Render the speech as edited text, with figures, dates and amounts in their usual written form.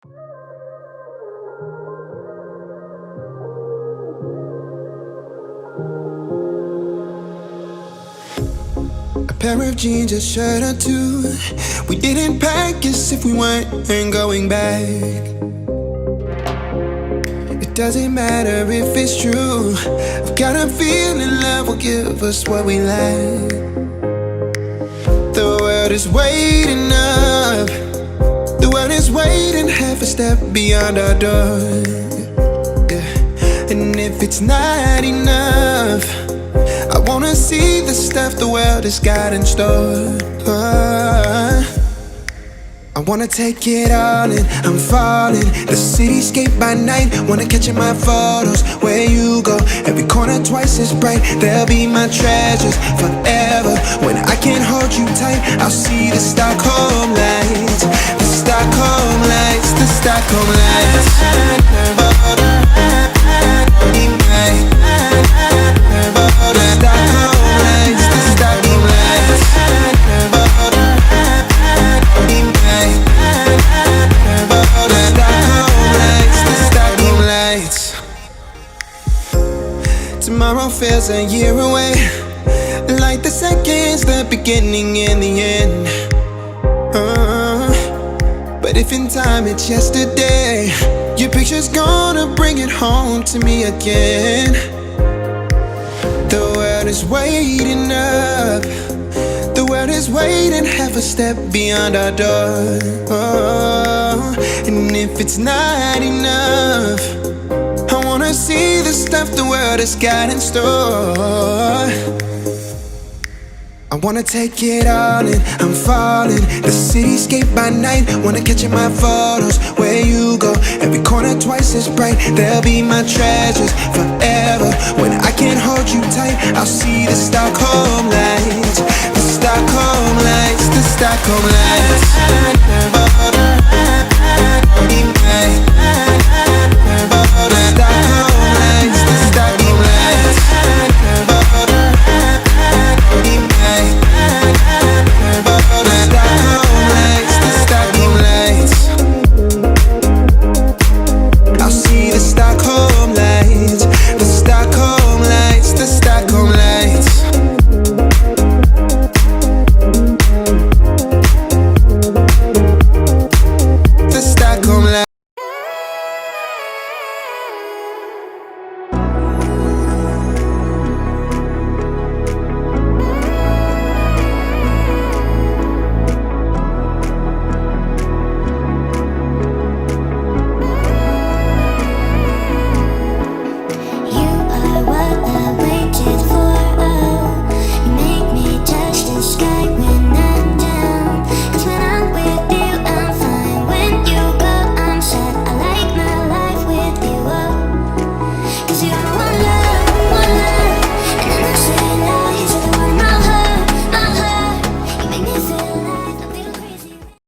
A pair of jeans, a shirt or two. We didn't pack as if we weren't going back. It doesn't matter if it's true. I've got a feeling love will give us what we lack. The world is waiting up. The world is waiting half a step beyond our door. Yeah. And if it's not enough, I wanna see the stuff the world has got in store. I wanna take it all in, I'm falling. The cityscape by night, wanna catch in my photos. Where you go, every corner twice as bright. They'll be my treasures forever. When I can't hold you tight, I'll see the Stockholm lights. The Stockholm lights, the Stockholm lights. Tomorrow feels a year away, like the seconds, the beginning and the end. But if in time it's yesterday, your picture's gonna bring it home to me again. The world is waiting up. The world is waiting half a step beyond our door. And if it's not enough, I wanna see the stuff the world has got in store. I wanna take it all in, I'm falling. The cityscape by night, wanna catch in my photos. Where you go, every corner twice as bright. They'll be my treasures forever. When I can't hold you tight, I'll see the Stockholm lights. The Stockholm lights, the Stockholm lights.